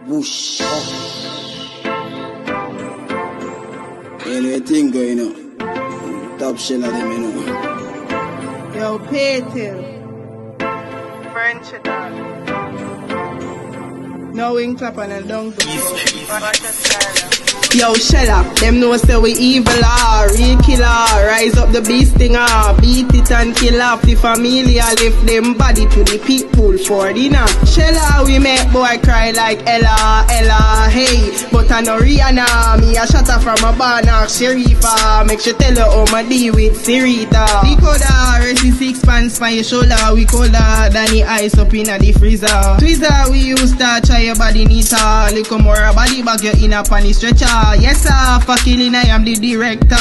Whoosh. Anything going on? Top shell of them, you know. Yo, pay till. French dog. No wing clap and a dung. Yo, Shella, them know say we evil real killer, rise up the beast thing beat it and kill off the familia, lift them body to the people for dinner. Shella, we make boy cry like Ella, Ella, hey, but I know Rihanna, me a shatter from a bar knock Sharifa, make sure tell her how my deal with Sirita. We coulda rest 6 pants for your shoulder, we colder than the ice up in the freezer. Twizzler, we used to try your body neater, little more a body bag you in a panty stretcher. Yes sir, for killing I am the director.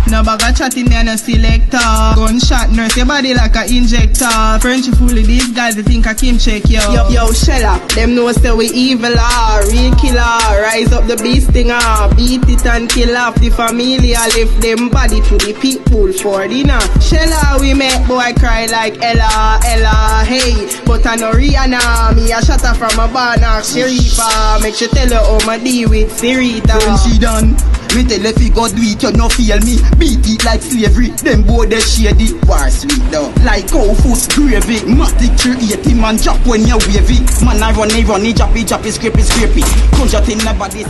No bag of chatting, me and a selector. Gunshot nurse your body like a injector. French fully these guys they think I Kim check yo. Yo Shella, them know say we evil real killer, rise up the beast thing beat it and kill off the familia, lift them body to the people for dinner. Shella, we make boy cry like Ella, Ella, hey, but I know Rihanna, me a shatter from a bar knock Sharifa, make sure tell her how my deal with Sirita. When she done, me tell if you go do it, you no feel me. Beat it like slavery, them boy they shady. War sweet though, like cow foot gravy. Matic 380 man drop when you wavy. Man I run it, drop it, scrape it. Conjure in my body.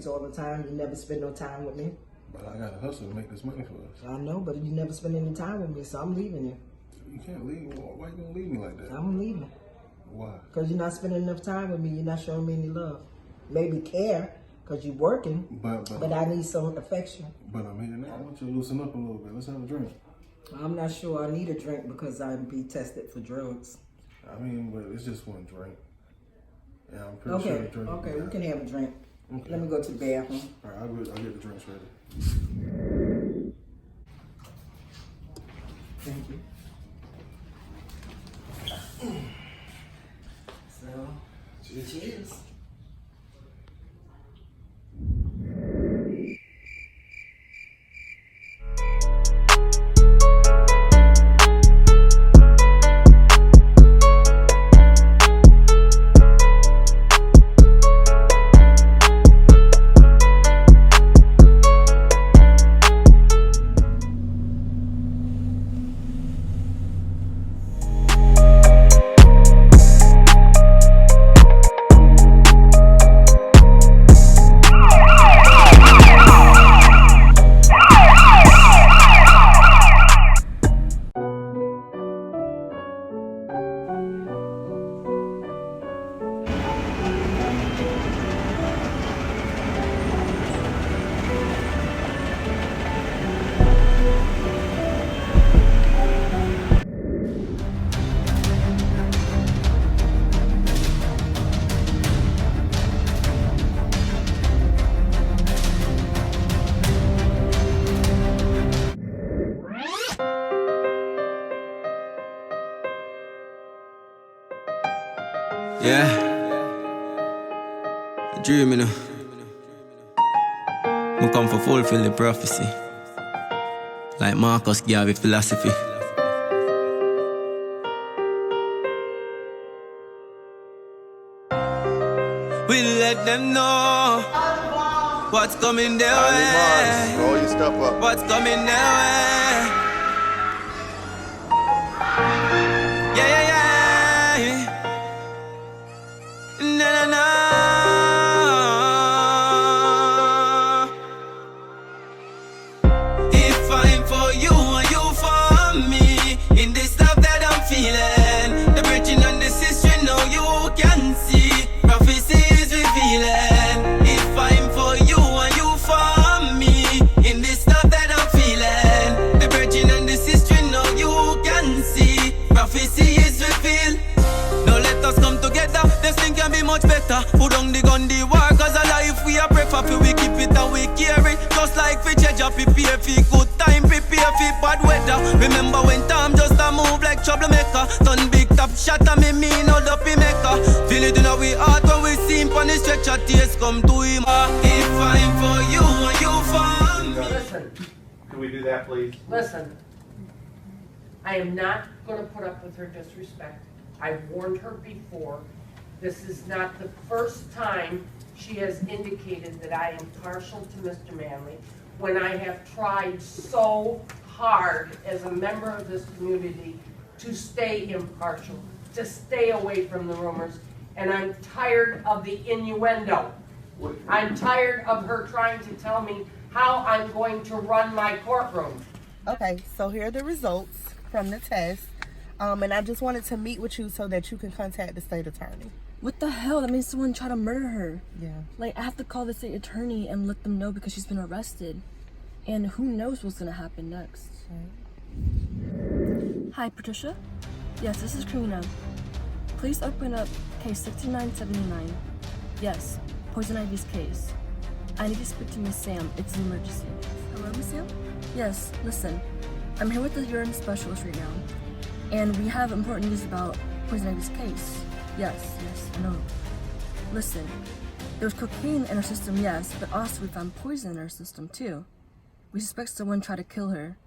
All the time, you never spend no time with me. But I gotta hustle to make this money for us. I know, but you never spend any time with me, so I'm leaving you. You can't leave. Why you gonna leave me like that? I'm leaving. Why? Because you're not spending enough time with me. You're not showing me any love. Maybe care, because you're working, but I need some affection. But I'm here now. I want you to loosen up a little bit. Let's have a drink. I'm not sure I need a drink because I'd be tested for drugs. I mean, but it's just one drink. Yeah, I'm pretty sure the drink. Okay, we can have a drink. Okay. Let me go to the bathroom. All right, I'll get the drinks ready. Thank you. So, cheers. Yeah, a dream, you know. I come for fulfill the prophecy, like Marcus Garvey philosophy. We let them know what's coming their way. Roll your stuff up. What's coming their way? Yeah, yeah, yeah. Na na na. If I'm for you and you for me, in this stuff that I'm feeling, the bridging and the history now you can see, prophecy is revealing. If I'm for you and you for me, in this stuff that I'm feeling, the bridging and the history now you can see, prophecy is revealed. Now let us come together, this thing can be much better. Put down the gun, the war, cause a life we are prefer for we keep it and we carry. Just like we treasure, prepare for good time, prepare for bad weather. Remember when time just a move like troublemaker. Turn big top shot and me no dopey maker. Feel a taste come to him. If I'm for you and you for me. Listen. Can we do that, please? Listen. I am not going to put up with her disrespect. I've warned her before. This is not the first time she has indicated that I am partial to Mr. Manley, when I have tried so hard as a member of this community to stay impartial, to stay away from the rumors, and I'm tired of the innuendo. I'm tired of her trying to tell me how I'm going to run my courtroom. Okay, so here are the results from the test. And I just wanted to meet with you so that you can contact the state attorney. What the hell? That means someone tried to murder her. Yeah. Like, I have to call the state attorney and let them know because she's been arrested. And who knows what's gonna happen next. Right. Hi, Patricia? Yes, this is Karina. Please open up case 6979. Yes, Poison Ivy's case. I need to speak to Miss Sam. It's an emergency. Hello, Miss Sam? Yes, listen. I'm here with the urine specialist right now. And we have important news about Poison Ivy's case. Yes, I know. Listen, there's cocaine in her system, yes, but also we found poison in her system too. We suspect someone tried to kill her.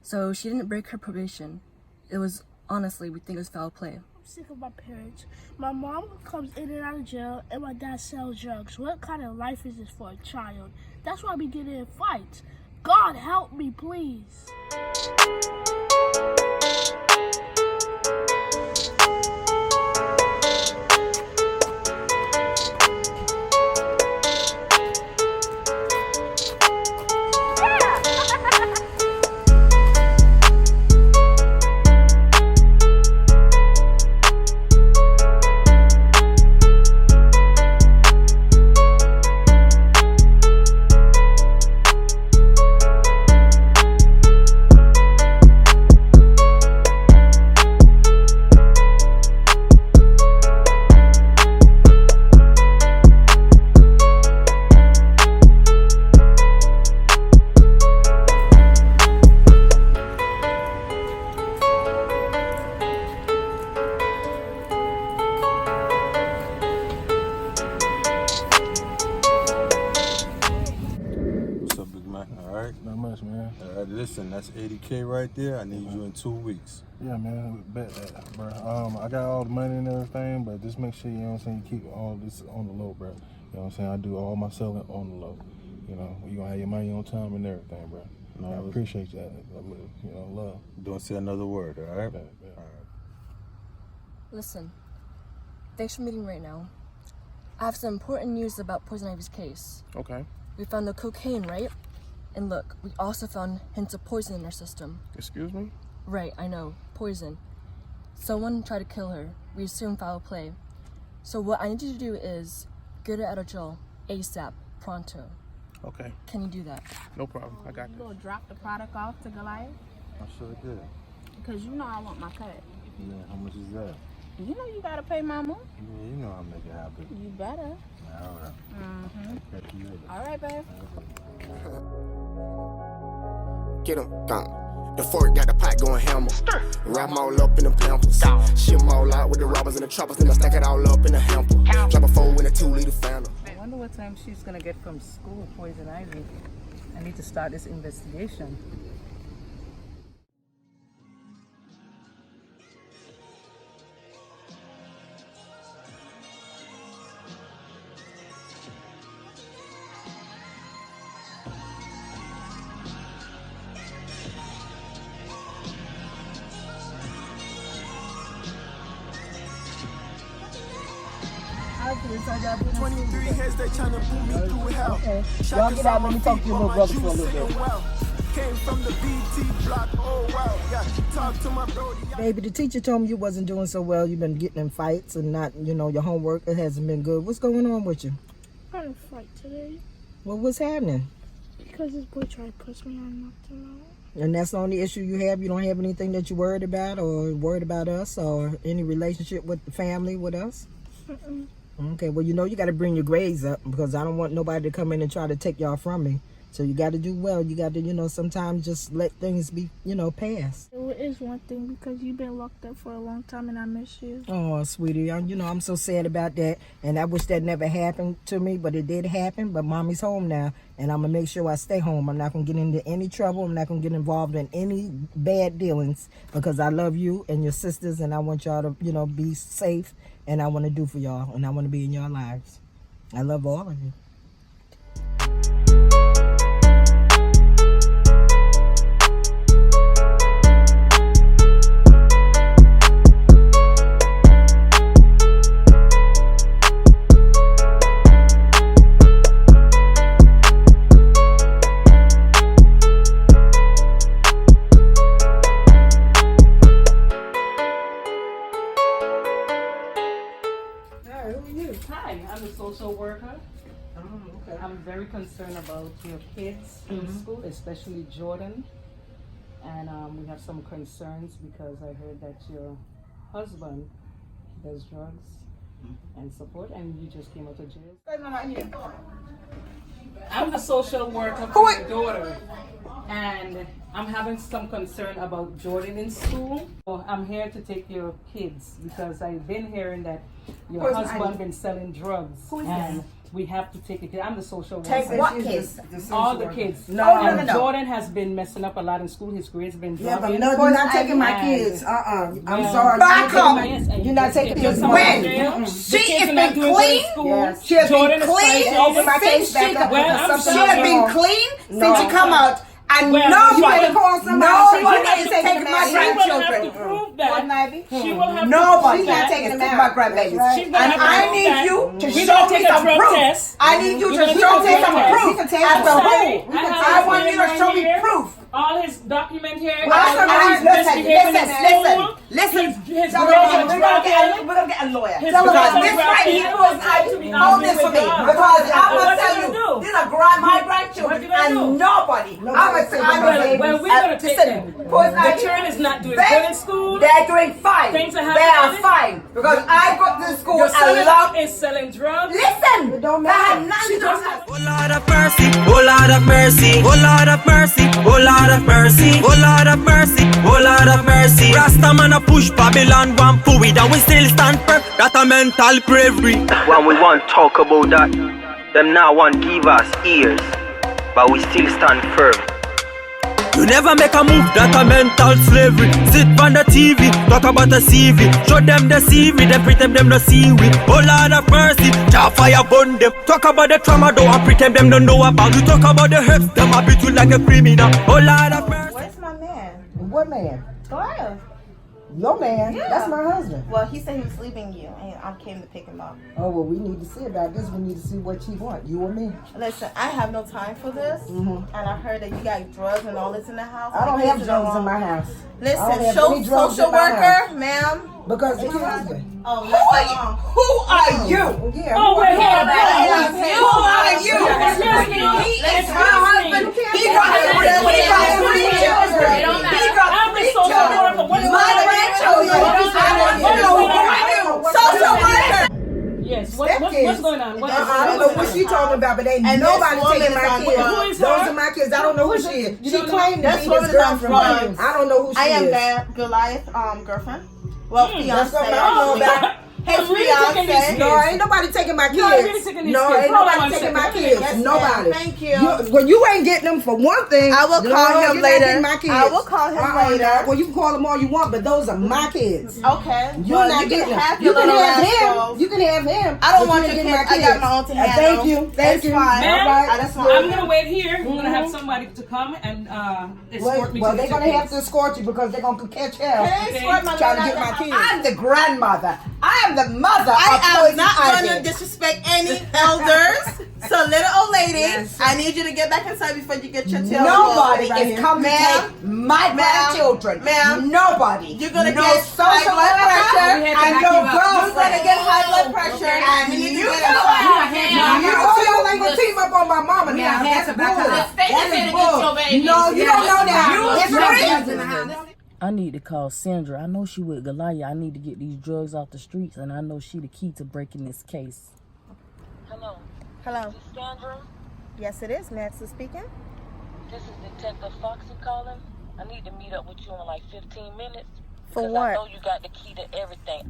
So she didn't break her probation. It was, honestly, we think it was foul play. I'm sick of my parents. My mom comes in and out of jail, and my dad sells drugs. What kind of life is this for a child? That's why we get in fights. God help me, please. Listen, that's 80K right there. I need you in 2 weeks. Yeah, man, bet that, bro. I got all the money and everything, but just make sure, you know what I'm saying, you keep all this on the low, bro. You know what I'm saying? I do all my selling on the low. You know, you gonna have your money on time and everything, bro. No, I appreciate that. You know, love. Don't say another word, all right? Bet. All right. Listen, thanks for meeting right now. I have some important news about Poison Ivy's case. Okay. We found the cocaine, right? And look, we also found hints of poison in her system. Excuse me? Right, I know. Poison. Someone tried to kill her. We assume foul play. So what I need you to do is get her out of jail ASAP, pronto. Okay. Can you do that? No problem. I got You this. gonna drop the product off to Goliath? I sure did. Because you know I want my cut. Yeah, how much is that? You know you gotta pay mama. Yeah, you know I'll make it happen. You better. All right. Catch you later. All right, babe. Get 'em, gone. The fork got the pot going hammer. Wrap 'em all up in the pampers. Ship 'em all out with the robbers and the choppers. Then I stack it all up in the hamper. Drop a 4 in a 2-liter Phantom. I wonder what time she's gonna get from school, Poison Ivy. I need to start this investigation. Okay. 23 heads, they tryna pull me through hell. Okay. Y'all get out, let me talk to your little brother for a little bit. Came from the BT block, oh wow, yeah. Talk to my brody. Baby, the teacher told me you wasn't doing so well. You've been getting in fights and not, you know, your homework, it hasn't been good. What's going on with you? I had a fight today. Well, what's happening? Because this boy tried to push me on not too long. And that's the only issue you have? You don't have anything that you're worried about or worried about us or any relationship with the family with us? Okay, well, you know you got to bring your grades up because I don't want nobody to come in and try to take y'all from me. So you got to do well. You got to, sometimes just let things be, pass. It is one thing because you've been locked up for a long time and I miss you. Oh, sweetie, I'm so sad about that. And I wish that never happened to me, but it did happen. But mommy's home now, and I'm going to make sure I stay home. I'm not going to get into any trouble. I'm not going to get involved in any bad dealings because I love you and your sisters, and I want y'all to, be safe, and I want to do for y'all, and I want to be in your lives. I love all of you. Hi, I'm a social worker. Oh, okay. I'm very concerned about your kids in school, especially Jordan. And we have some concerns because I heard that your husband does drugs and support, and you just came out of jail. I'm the social worker for your daughter, and I'm having some concern about Jordan in school. So I'm here to take your kids because I've been hearing that your husband been selling drugs, and we have to take it. I'm the social worker. Take what kids? All the kids. No. Jordan has been messing up a lot in school. His grades been dropping. No, you're not taking my kids. I'm sorry. Back up. You're not taking kids. When? She has been clean. Yes. She has been clean. Open my case back up. She has been clean since she come out. And nobody is taking my grandchildren. She will have Nobody's not taking them out. My grandbabies. And I need you to show me some proof. I need you to show me some proof. As to who? I want you to show me proof. All his document here. Listen. His We're gonna get a lawyer. Because this right here was hold this for me. Because I'm gonna tell you, these are my grandchildren and nobody. Well, we're gonna take them. The children is not doing good in school. They're doing fine. Things are They are happening. fine. Because I got to school Your a lot. son is selling drugs. Listen, that had nothing to do with Oh Lord of mercy, oh Lord of mercy, oh Lord of mercy, oh Lord of mercy, oh Lord of mercy, oh Lord of mercy. Rasta man a push Babylon one fluid and we still stand firm. That a mental bravery. When we want talk about that, them now want give us ears, but we still stand firm. You never make a move, that a mental slavery. Sit on the TV, talk about the CV. Show them the CV, then pretend them no see we. Oh Lord of mercy, Jah fire burn them. Talk about the trauma though and pretend them don't know about. You talk about the hurts, them a beat you like a criminal. Oh Lord of mercy. Where's my man? What man? Goliath. Your man? Yeah. That's my husband. Well, he said he was leaving you, and I came to pick him up. Oh, well, we need to see about this. We need to see what you want, you or me. Listen, I have no time for this, and I heard that you got drugs and all this in the house. I don't have drugs in my house. Listen, social worker, ma'am. Because it's your husband. Oh, Who are you? Yeah. Oh, we're here. Who are you? He is my husband. He got 3 children. He got 3 children. My grandchildren. I want to know who are you? Social worker. Yes. What's going on? I don't know what she talking about, but ain't nobody taking my kids. Who is Those her? are my kids. I don't know who she is. She claimed to That's be woman his is on girlfriend. drugs. I don't know who she I is. am Goliath, girlfriend. Well, That's fiance. what I don't know about. His fiance. No, ain't nobody taking my kids. No, really taking these No, kids. ain't Hold on nobody one taking second. my kids. Yes, Nobody. ma'am. Thank you. Well, you ain't getting them for one thing. I will call him you're not later. getting my kids. I will call him later. Well, you can call them all you want, but those are my kids. Okay. You're Well, not you getting can them. have You your can little have rascals. him. You can have him. I don't but want you your ain't getting kids. I got my own to handle. Thank you. Thank you. Fine. Ma'am, That's fine. I'm gonna wait here. We're gonna have somebody to come and escort me Well, to they're the gonna have to escort you because they're gonna catch hell. Can I escort my Trying to little get my kids. I'm the grandmother. I am the mother I of am Poison not Ivy. going to disrespect any elders. So, little old lady, I need you to get back inside before you get your tail. Nobody right is here. coming to Ma'am, take my grandchildren. Ma'am. Nobody. You're gonna no get social high blood pressure. worker and no You're girlfriend. gonna get high blood pressure. And you need you to know get what? You know y'all ain't gonna team up on my mama now. That's bull. That is bull. No, you don't know that. It's free. I need to call Sandra. I know she with Goliath. I need to get these drugs off the streets, and I know she the key to breaking this case. Hello. Hello. Sandra? Yes, it is. Max is speaking. This is Detective Foxy calling. I need to meet up with you in like 15 minutes. For because what? I know you got the key to everything.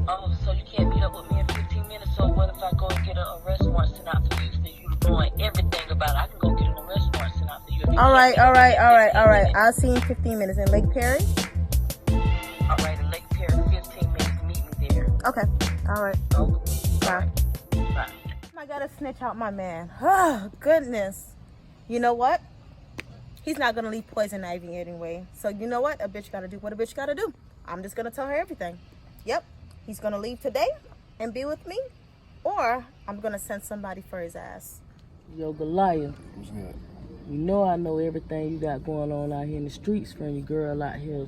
Oh, so you can't meet up with me in 15 minutes? So what if I go and get an arrest warrant sent out for you so you knowing everything about it? I can go get an arrest warrant sent out for you. All right. I'll see you in 15 minutes in Lake Perry. All right, in Lake Perry, 15 minutes. Meet me there. Okay. All right. Okay. Bye. Bye. I gotta snitch out my man. Oh, goodness. You know what? He's not gonna leave Poison Ivy anyway. So you know what? A bitch gotta do what a bitch gotta do. I'm just gonna tell her everything. Yep. He's gonna leave today and be with me, or I'm gonna send somebody for his ass. Yo, Goliath. What's good? You know I know everything you got going on out here in the streets from your girl out here,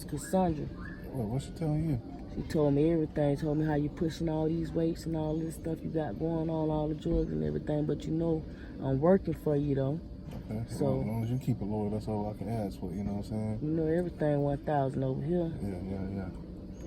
Cassandra. Well, what's she telling you? She told me everything, told me how you pushing all these weights and all this stuff you got going on, all the drugs and everything, but you know I'm working for you though. Okay, so well, as long as you keep it loyal, that's all I can ask for, you know what I'm saying? You know everything 1,000 over here. Yeah.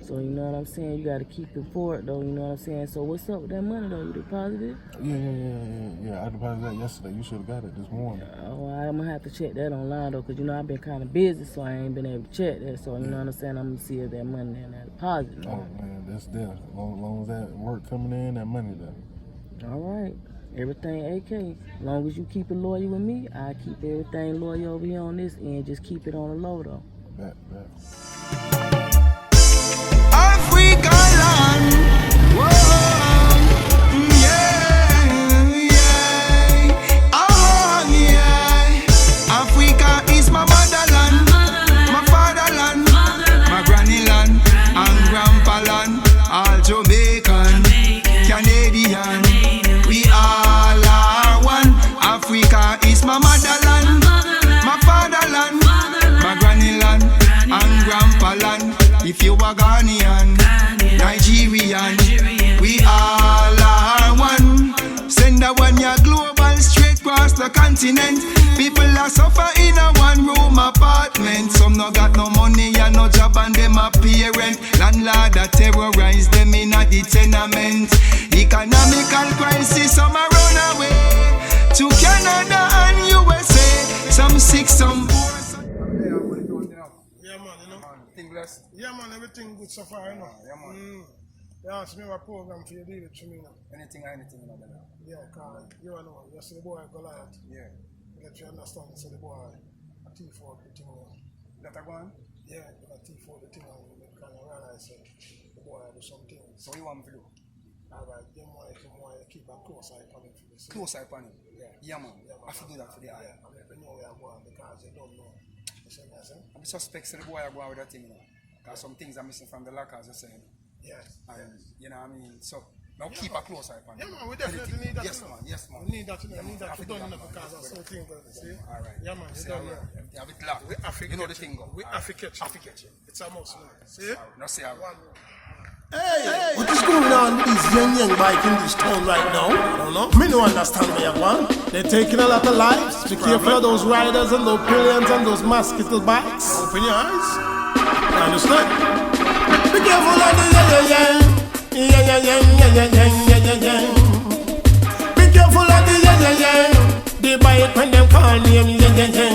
So you know what I'm saying? You gotta keep it forward though, you know what I'm saying? So what's up with that money though? You deposited? Yeah. I deposited that yesterday. You should have got it this morning. Oh, I'm gonna have to check that online though, cause you know I've been kind of busy, so I ain't been able to check that. So you know what I'm saying? I'm gonna see if that money and that deposit. Oh man, that's there. As long as that work coming in, that money there. All right. Everything AK. As long as you keep it loyal with me, I keep everything loyal over here on this end. Just keep it on the low though. Bet. Africa land, whoa, yeah, Africa is my motherland, my fatherland, my granny land, and grandpa land, all Jamaican, Canadian, we all are one. Africa is my motherland, my fatherland, my granny land, and grandpa land. If you are Ghanaian, Nigerian, we all are one. Send a one year global straight across the continent. People are suffer in a one room apartment. Some no got no money and no job and them a pay rent. Landlord a terrorize them in a the tenement. Economical crisis, some a run away to Canada and USA. Some sick, some poor. Yeah, man, everything good so far, you know. Yeah, man. They asked me what program for you deal with me now. Anything, you know, brother. Yeah, cause you know, you see the boy Goliath. Yeah. Let you understand, so the boy a thief for the thing. That a go on? Yeah, a thief for the thing, and you kind of realize the boy do some things. So what you want me to do? Alright, them boy keep a close eye on him for this. Close eye on him? Yeah, man. I have to do that for the eye. I never know where I'm going because you don't know. You see what I'm saying? I'm suspect the boy are going with that thing, you know. Because some things are missing from the lockers, you're saying. Yes. And, you know what I mean? So, now keep a close eye on him. Yeah, man, we definitely need that. Yes, man. We need that, we need that to done because of something, see? Alright. Yeah, man, you don't know. Yeah, with luck. You know the thing go. We have to catch it. It's a must, man. See? Now say alright. Hey, what is going on with this young bike in this town right now? I don't know. Me no understand where you want. They're taking a lot of lives. Be careful of those riders and those pillions and those mosquito bites. Open your eyes. You understand? Be careful of the yeah. Be careful of the yeah. They bite when them call name yeah.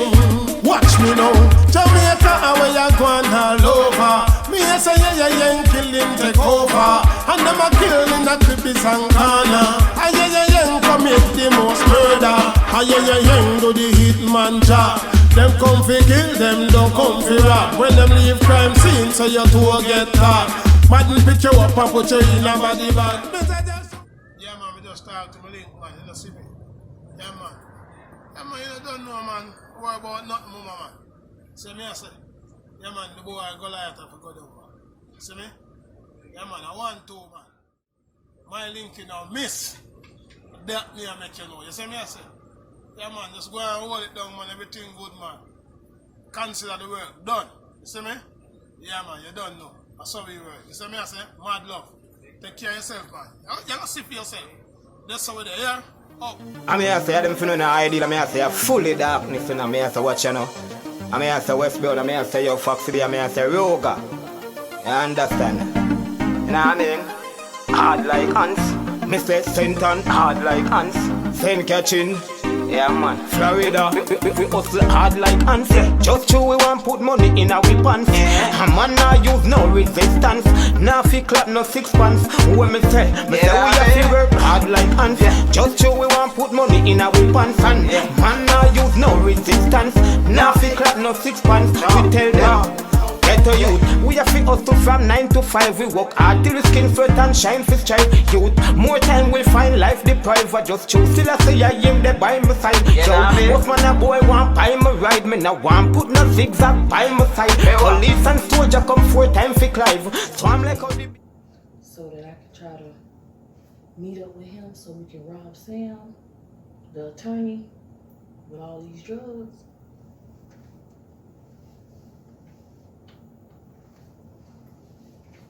Watch me now. Jamaica, where you going all over. Me a say yeah, killing take over. And them a killing the creepies and corner. And yeah, commit the most murder. And yeah, do the hitman job. Them come fi kill, them don't come fi rob. When them leave crime scene, so you two get caught. Madden pick you up and put you in a body bag. Yeah, man, we just talk to my link, man. You don't see me. Yeah, man. Yeah, man, you don't know, man. Worry about nothing more, man. See me, I say. Yeah, man, the boy Goliath have to go down, man. See me? Yeah, man, I want to, man. My link, you know, miss. That me I make you know. You see me, I say. Yeah, man, just go and hold it down, man. Everything good, man. Consider the work done. You see me? Yeah, man, you don't know. That's how we work. You see me, I say? Mad love. Take care of yourself, man. You don't see for yourself. That's how we do, yeah? Oh. I'm here to say, them for no idea. I'm here to say, fully darkness, and I'm here to watch, you know. I'm here to say, Westfield. I'm here to say, yo, Foxy. I'm here to say, Roga. You understand? You know what I mean? Hard like ants. Me say, Senton, hard like ants. 10 catching. Yeah man, Florida, we hustle hard like ants. Just true we want put money in our pants. A man now use no resistance. Now fi clap no sixpence. When me say we have to work hard like ants. Just true we want put money in our pants. And man now use no resistance. Now fi clap no sixpence. We tell them to youth. We have to hustle from 9 to 5. We work hard till we skin sweat and shine for strive. Youth, more time we'll find life deprived. I just choose till I say I am there by my side. Most man a boy want pie my ride. Me now want put no zigzag by my side. Police and soldier come 4 times for Clive. So I'm like how the so that I can try to meet up with him so we can rob Sam, the attorney, with all these drugs.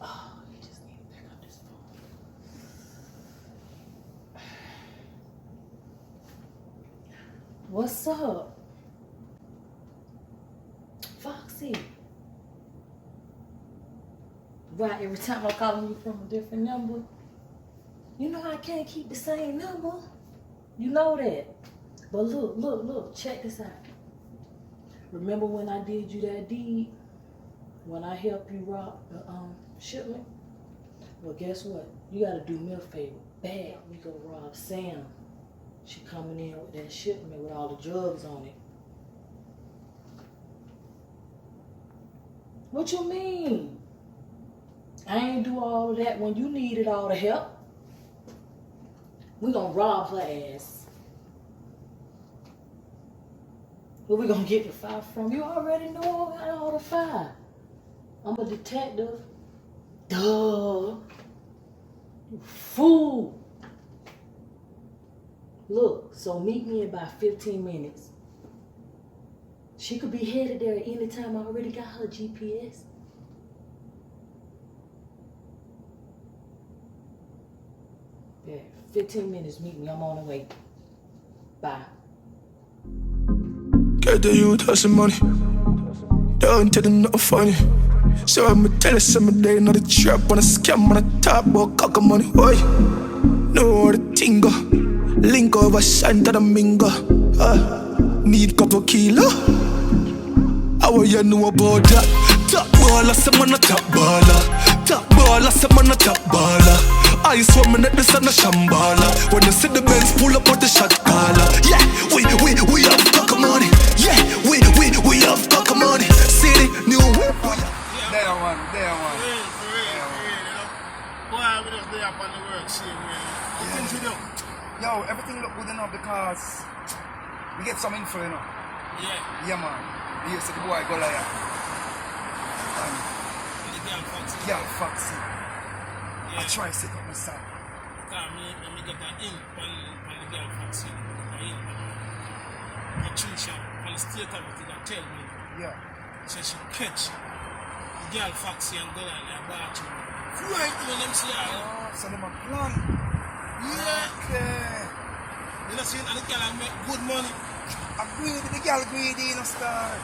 Oh, he just need to pick up this phone. What's up? Foxy. Right, every time I'm calling you from a different number. You know I can't keep the same number. You know that. But look, check this out. Remember when I did you that deed? When I helped you rob the shipment? Well, guess what? You gotta do me a favor. Bad, we go rob Sam. She coming in with that shipment with all the drugs on it. What you mean? I ain't do all of that when you needed all the help. We gonna rob her ass. Where we gonna get the fire from? You already know I got all the fire. I'm a detective. Duh. You fool. Look, so meet me in about 15 minutes. She could be headed there at any time. I already got her GPS. Yeah, 15 minutes, meet me. I'm on the way. Bye. Get the youth hustle money. Don't tell them nothing funny. So I'ma tell you some day, not a trap on a scam on a top about cock money. Oi, know the tingo. Link over Santa Domingo. Need couple kilo. How you know about that? Top baller, someone a top baller. Top baller, someone a top baller. I swear that this and a shambala. When you see the Benz pull up with the shot caller. Yeah, we have cock money. Yeah, we have cock money. City, new whip. There one. For real, Boy, we just there up on the work, see, man. What things you do? Yo, everything look good enough because we get some info, you know. Yeah, man. We used to the boy Goliath. Yeah, Foxy. I try to set up myself. Me get an ink on the girl Foxy. Patricia, on the state of it, that tell me. Yeah. So she catch the girl Foxy and go like that bathroom. Right when them see her. So them a plan. Yeah. Okay. You know, see, and the girl make good money. Agree with the girl greedy, you know, star.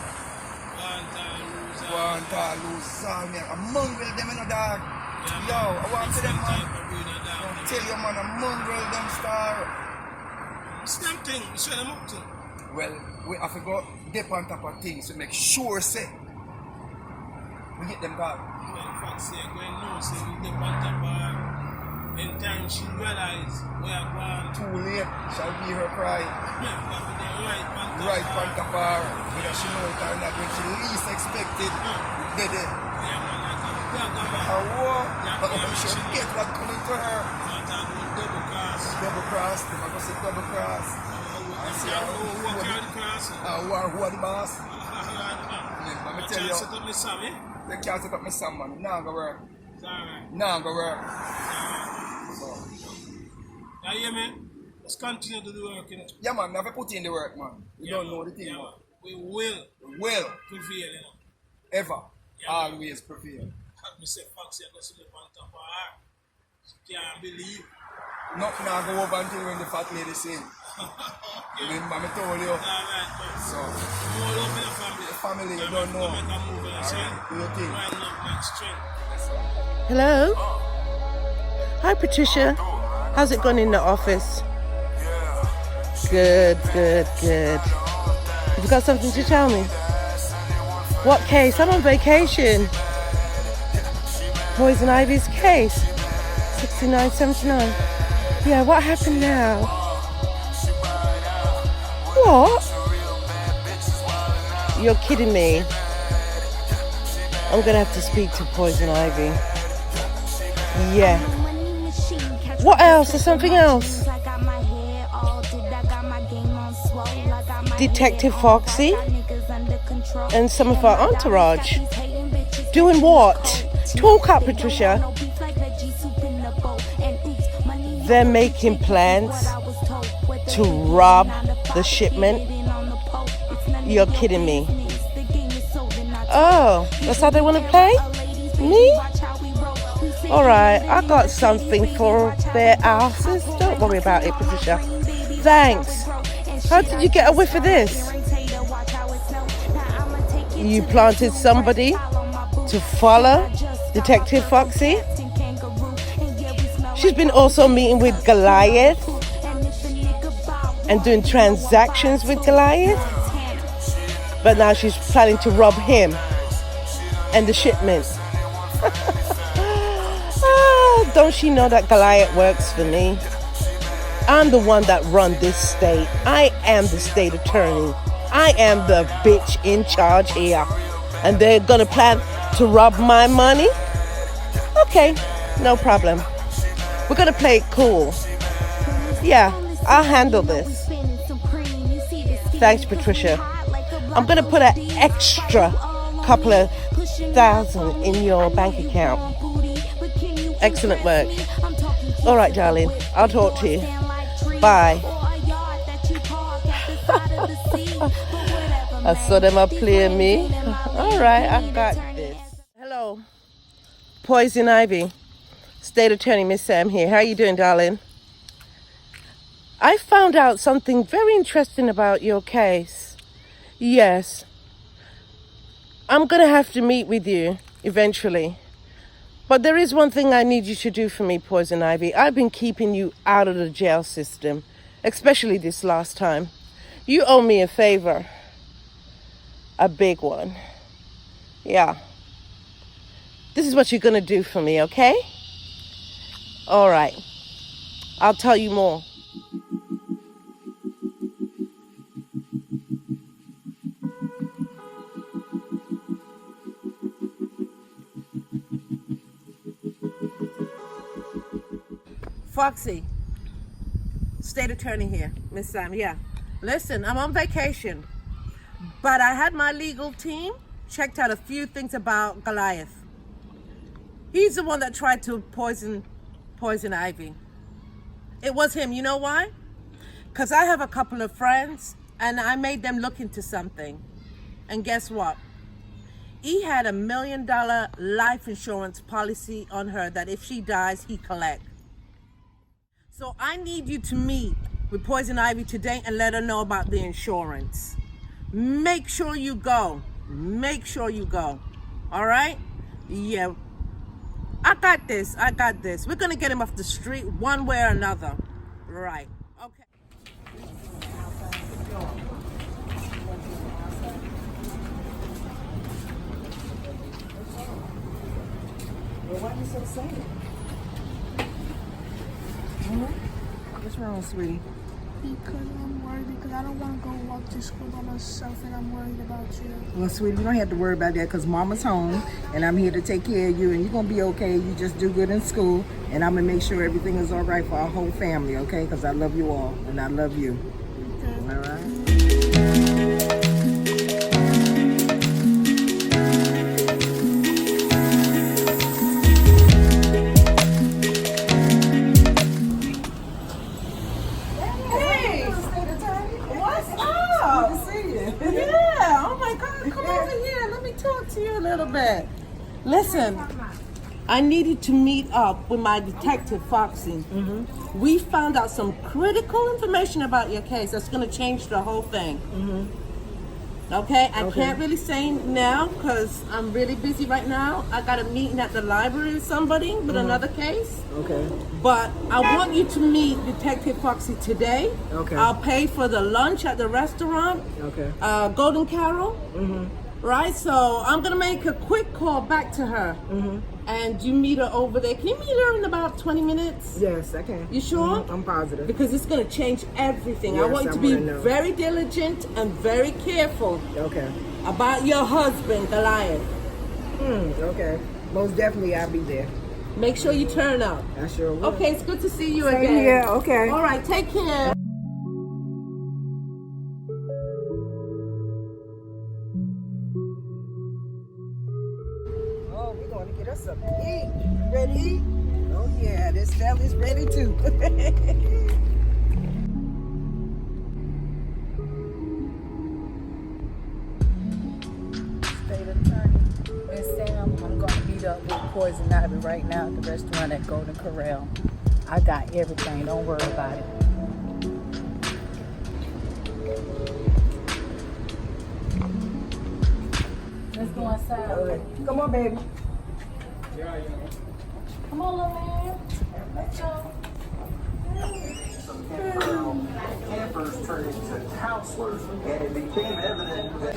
Want to lose all me. I'm mongrel them, you know, dog. Yo, I want to them, man. I tell you, man, I'm mongrel them, star. Same thing, you show them up to. Well, we have to go dip on top of things to make sure, say, we get them dog. Well, Foxy, I'm going to know, say, we dip on top of her. In time she realize we are gone. Too late, shall be her pride. Right on top of her. Because she knows that not when she least expected. Did it? She should get what coming to her. Double cross. Double cross. I'm going to say double cross. Who are the boss? Let me tell you. They can't set up my son, man. Now go work. Now go work. Yeah, hear me? Let's continue to do work, you know. Yeah, man, we have to put in the work, man. We don't know the thing, man. We will. Prevail, you know. Ever. Always prevail. Have me say Foxy, I go sit up on top of her. She can't believe. Nothing now go over until when the fat lady sing. Remember, I told you. So, more love in the family. The family, you don't know. Make a move in the same. Do your thing. Right now, like strength. Hello? Hi, Patricia. How's it gone in the office? Good. You've got something to tell me? What case? I'm on vacation. Poison Ivy's case. 6979. Yeah, what happened now? What? You're kidding me. I'm gonna have to speak to Poison Ivy. Yeah. What else? There's something else. Detective Foxy and some of our entourage. Doing what? Talk up, Patricia. They're making plans to rob the shipment. You're kidding me. Oh, that's how they want to play? Me? Alright, I got something for their asses. Don't worry about it, Patricia. Thanks. How did you get a whiff of this? You planted somebody to follow Detective Foxy? She's been also meeting with Goliath and doing transactions with Goliath. But now she's planning to rob him and the shipment. Don't she know that Goliath works for me? I'm the one that run this state. I am the state attorney. I am the bitch in charge here. And they're gonna plan to rob my money? Okay, no problem. We're gonna play it cool. Yeah, I'll handle this. Thanks, Patricia. I'm gonna put an extra couple of thousand in your bank account. Excellent work. All right, darling. I'll talk to you. Bye. I saw them up playing me. All right, I got this. Hello. Poison Ivy. State Attorney Miss Sam here. How you doing, darling? I found out something very interesting about your case. Yes. I'm going to have to meet with you eventually. But there is one thing I need you to do for me, Poison Ivy. I've been keeping you out of the jail system, especially this last time. You owe me a favor. A big one. Yeah. This is what you're going to do for me, okay? All right. I'll tell you more. Foxy, State Attorney here, Miss Sam, yeah. Listen, I'm on vacation, but I had my legal team checked out a few things about Goliath. He's the one that tried to poison Ivy. It was him, you know why? Because I have a couple of friends, and I made them look into something. And guess what? He had $1 million life insurance policy on her that if she dies, he collect. So I need you to meet with Poison Ivy today and let her know about the insurance. Make sure you go. Make sure you go. All right? Yeah. I got this. We're going to get him off the street one way or another. Right. Okay. Well, why are you so sad? What's wrong, sweetie? Because I'm worried, because I don't want to go walk to school by myself, and I'm worried about you. Well, sweetie, you don't have to worry about that because Mama's home, and I'm here to take care of you, and you're going to be okay. You just do good in school, and I'm going to make sure everything is all right for our whole family, okay? Because I love you all, and I love you. Okay. All right? Bit. Listen, I needed to meet up with my detective, Foxy. We found out some critical information about your case that's going to change the whole thing. Okay, I can't really say now because I'm really busy right now. I got a meeting at the library with somebody with another case. Okay. But I want you to meet Detective Foxy today. Okay. I'll pay for the lunch at the restaurant. Okay. Golden Carol. Right, so I'm gonna make a quick call back to her. And you meet her over there. Can you meet her in about 20 minutes? Yes, I can. You sure? I'm positive. Because it's gonna change everything. I Yes, want you I to be wanna know. very diligent and very careful. Okay. About your husband, Goliath. Okay. Most definitely I'll be there. Make sure you turn up. I sure will. Okay, it's good to see you Same again. here, okay. All right, take care. Oh, we're going to get us something to eat. You ready to eat? Oh yeah, this fella's ready too. State attorney, Miss Sam, I'm gonna meet up with Poison Ivy right now at the restaurant at Golden Corral. I got everything, don't worry about it. Let's go inside. Come on, baby. Come on, little man. Let's go. Campers turned into counselors, and it became evident that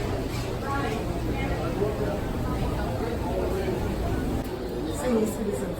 Senior citizen.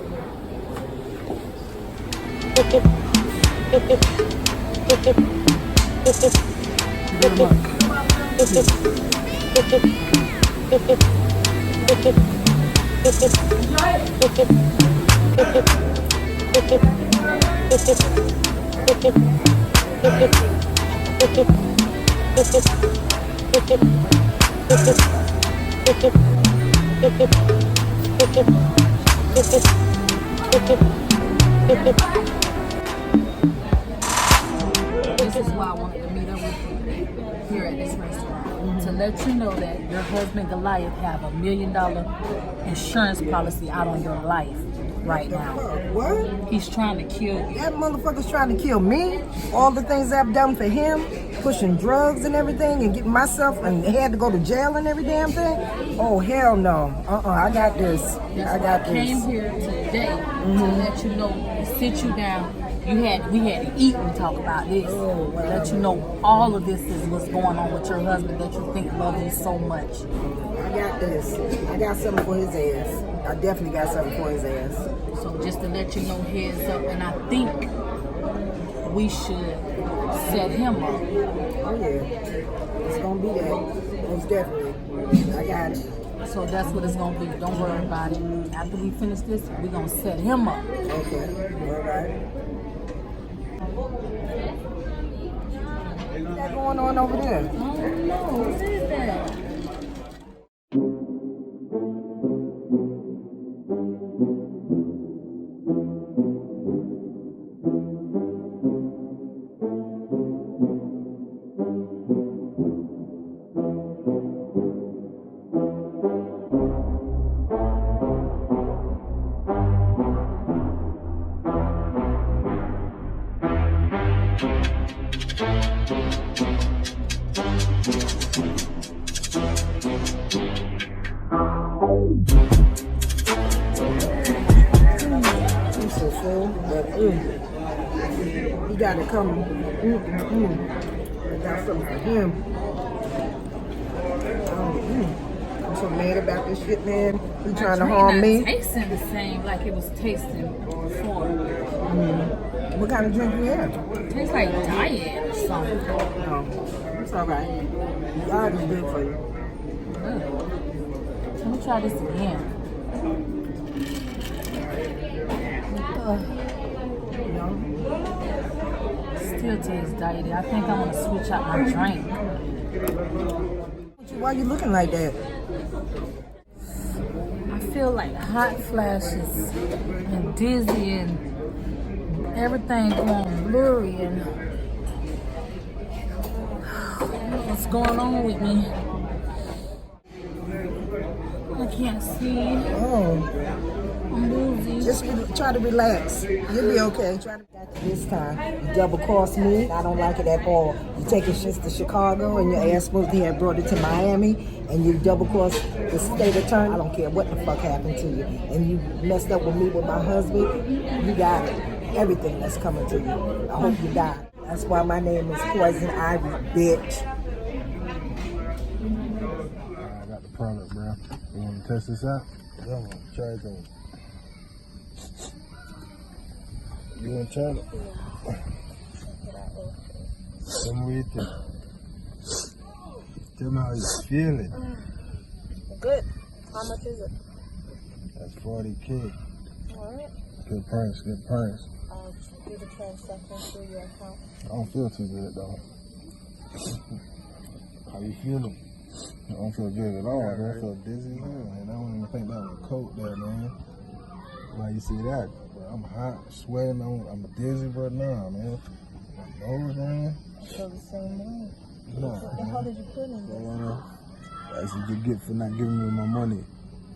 This is why I wanted to meet up with you here at this restaurant. To let you know that your husband Goliath have $1 million insurance policy out on your life right now. What? He's trying to kill you. That motherfucker's trying to kill me. All the things I've done for him, pushing drugs and everything, and getting myself and had to go to jail and every damn thing. Oh hell no. I got this. I got I came this. here today to let you know, to sit you down. We had to eat and talk about this. Let you know all of this is what's going on with your husband that you think loves you so much. I got this. I got something for his ass. I definitely got something for his ass. So just to let you know, heads up, and I think we should set him up. Oh yeah, it's gonna be that. Most definitely. I got it. So that's what it's gonna be. Don't worry about it. After we finish this, we're gonna set him up. Okay. All right. What's that going on over there? I don't know. What is that? I'm so full, but he got it coming. I got something for him. I'm so mad about this shit, man. He trying to harm me. Tasting the same like it was tasting before. What kind of drink you have? Tastes like diet or something. No, it's all right. God is good for you. Let me try this again. Still tastes diety. I think I'm gonna switch out my drink. Why you looking like that? I feel like hot flashes and dizzy and everything going blurry and what's going on with me? I can't see. Oh. Just try to relax. You'll be okay. Try to this time. You double cross me. I don't like it at all. You take your shit to Chicago and your ass supposed to have brought it to Miami and you double cross the state attorney. I don't care what the fuck happened to you. And you messed up with me with my husband. You got it. Everything that's coming to you. I hope you die. That's why my name is Poison Ivy, bitch. I got the product, bro. You want to test this out? Yeah, man. Try it out. You want to try it? Tell me what you think. Tell me how you're feeling. Good. How much is it? That's 40K. Alright. Good price, good price. I'll do the transaction through your account. I don't feel too good, though. How you feeling? I don't feel good at all. I feel dizzy, man. I don't even think that was a coat there, man. Why you see that? Bro, I'm hot, sweating. I'm dizzy right now, man. My nose, man. I feel the same way. No, What the hell did you put in this? That's what you get for not giving me my money.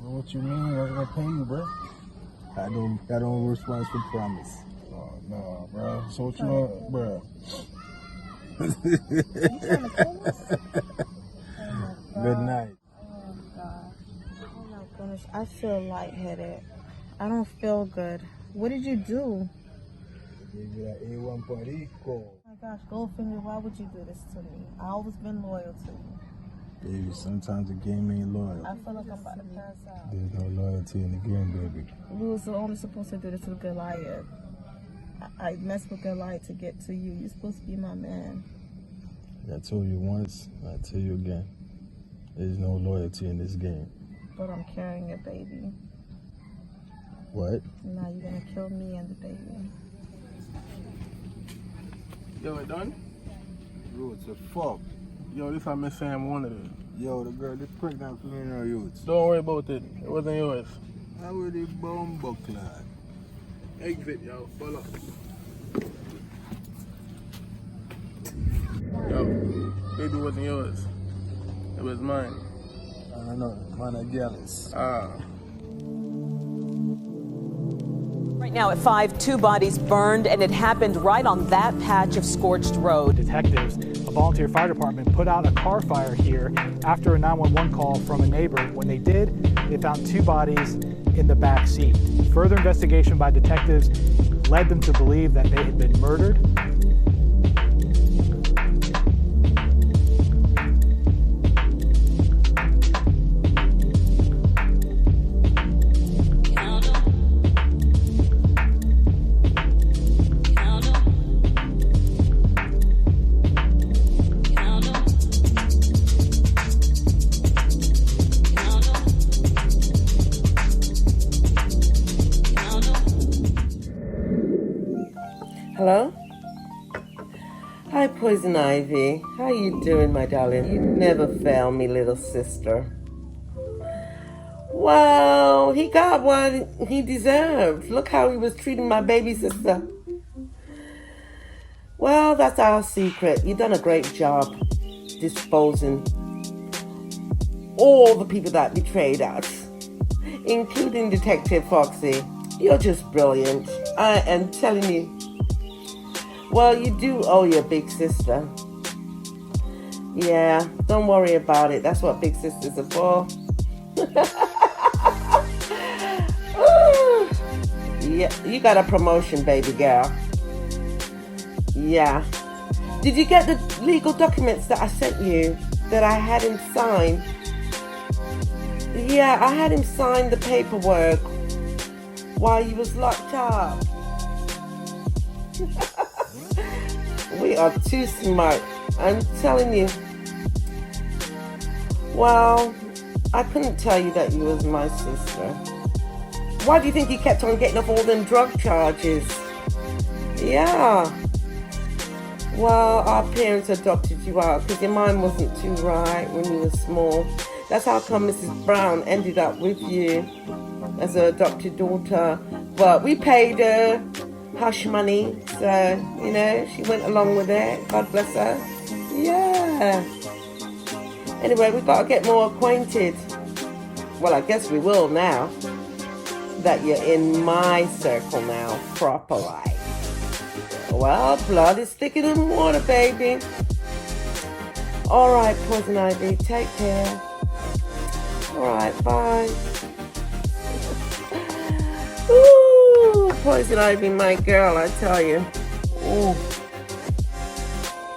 Well, what you mean? I was gonna pay you, bro. I don't respond for promise. Oh, no, bro. So what you want, bro? Good night. Oh, God. Oh, my goodness. I feel lightheaded. I don't feel good. What did you do? Gave you that A1.8 call. Oh, my gosh, Goldfinger, why would you do this to me? I've always been loyal to you. Baby, sometimes the game ain't loyal. I feel like I'm about to pass out. There's no loyalty in the game, baby. We was only supposed to do this with Goliath. I messed with Goliath to get to you. You're supposed to be my man. I told you once, I tell you again. There's no loyalty in this game. But I'm carrying a baby. What? Now you're gonna kill me and the baby. Yo, it done? Yo, it's a fuck. Yo, this how Miss Sam wanted it. Yo, the girl, this pregnant for me and her youths. Don't worry about it. It wasn't yours. How would they bomb buckler? Exit, yo. Follow. Yo, baby wasn't yours. It was mine. I don't know. Man, I'm jealous. Right now at 5, 2 bodies burned, and it happened right on that patch of scorched road. Detectives, a volunteer fire department, put out a car fire here after a 911 call from a neighbor. When they did, they found 2 bodies in the back seat. Further investigation by detectives led them to believe that they had been murdered. Hello? Hi, Poison Ivy. How you doing, my darling? You never fail me, little sister. Well, he got what he deserved. Look how he was treating my baby sister. Well, that's our secret. You've done a great job disposing all the people that betrayed us, including Detective Foxy. You're just brilliant. I am telling you. Well, you do owe your big sister. Yeah, don't worry about it. That's what big sisters are for. Yeah, you got a promotion, baby girl. Yeah. Did you get the legal documents that I sent you that I had him sign? Yeah, I had him sign the paperwork while he was locked up. We are too smart, I'm telling you. Well, I couldn't tell you that you was my sister. Why do you think he kept on getting off all them drug charges? Yeah. Well, our parents adopted you out because your mind wasn't too right when you were small. That's how come Mrs. Brown ended up with you as her adopted daughter. But we paid her hush money, so, you know, she went along with it. God bless her. Yeah. Anyway, we've got to get more acquainted. Well, I guess we will now. that you're in my circle now, proper life. Well, blood is thicker than water, baby. All right, Poison Ivy, take care. All right, bye. Ooh, Poison Ivy, my girl, I tell you. Ooh.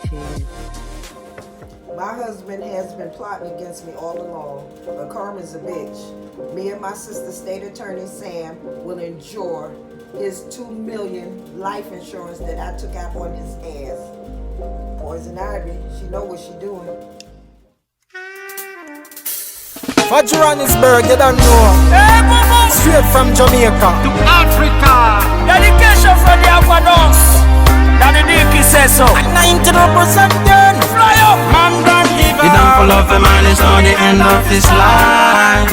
Cheers. My husband has been plotting against me all along, but Carmen's a bitch. Me and my sister, State Attorney Sam, will endure his $2 million life insurance that I took out on his ass. Poison Ivy, she know what she doing. For Johannesburg, you don't know. Straight from Jamaica to Africa. Dedication from the Aquados. Daddy Dicky says so. At 90% done. Fly up, man, don't give up. The downfall of a man is not the end of his life.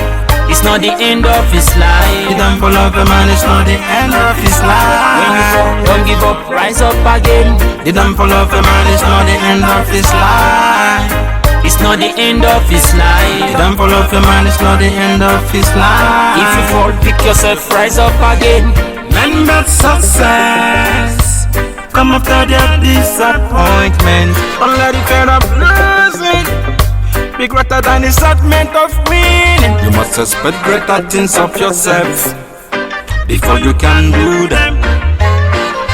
It's not the end of his life. The downfall of a man is not the end of his life. When you fall, don't give up, rise up again. The downfall of a man is not the end of his life. It's not the end of his life. The downfall of a man is not the end of his life. If you fall, pick yourself, rise up again. Men met success come after their disappointment. Only the fear of losing be greater than the excitement of winning. You must expect greater things of yourself before you can do them.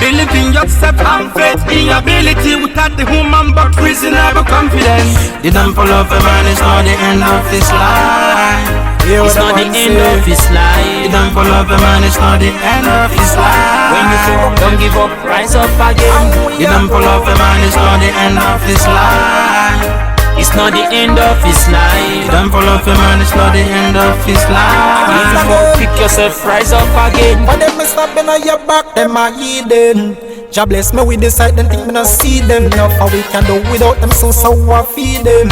Believe in yourself and faith in your ability without the human but reasonable confidence. The downfall of a man is not the end of his life. It's not the end of his life. The downfall of a man is not the end of his life. When you fall, don't give up, rise up again. The downfall of a man is not the end of his life. It's not the end of his life. The downfall of a man is not the end of his life. If you fall, pick yourself, rise up again. When them stopping on your back, them are hidden. Jah bless me with the sight, them think me not see them. Now how we can do without them, so I feed them.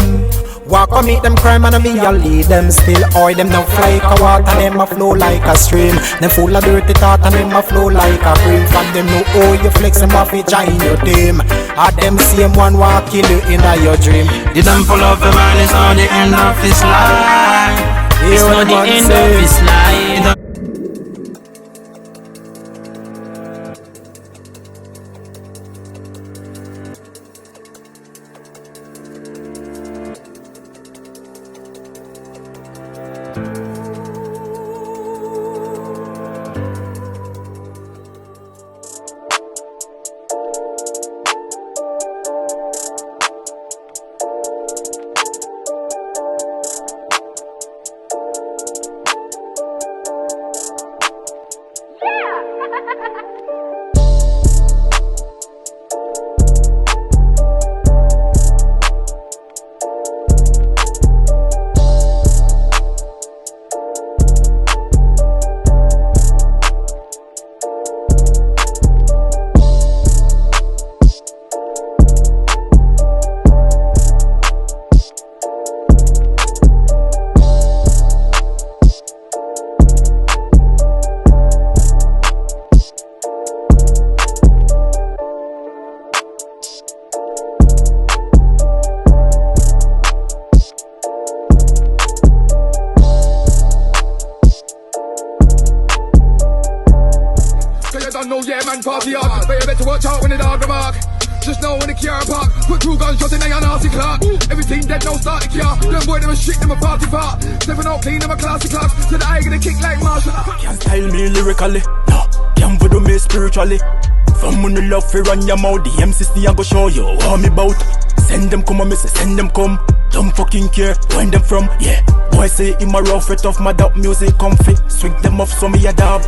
Walk on meet them crime and me I lead them. Still oil them now fly like a water, them a flow like a stream. Them full of dirty thought and them a flow like a cream. From them know oh you flex them off it join your team. At them same one walk kill you in your dream. The downfall of a man is not the end of his life. It's not the end of his life. Party hard, but you better watch out when the dog remark. Just know when the car park, put 2 gunshots in there, nasty clock. Everything dead, no start the car. Them boy, them a shit, them a party part. Stepping out clean, them a classy clocks. So the eye gonna kick like martial arts. Can't style me lyrically, no. Can't voodoo me spiritually. From when you love for run your mouth, the MCC I go show you how me bout. Send them come, I say send them come. Don't fucking care when them from, yeah. Boy say in my rough, it off my dub music comfy. Swing them off so me a dab.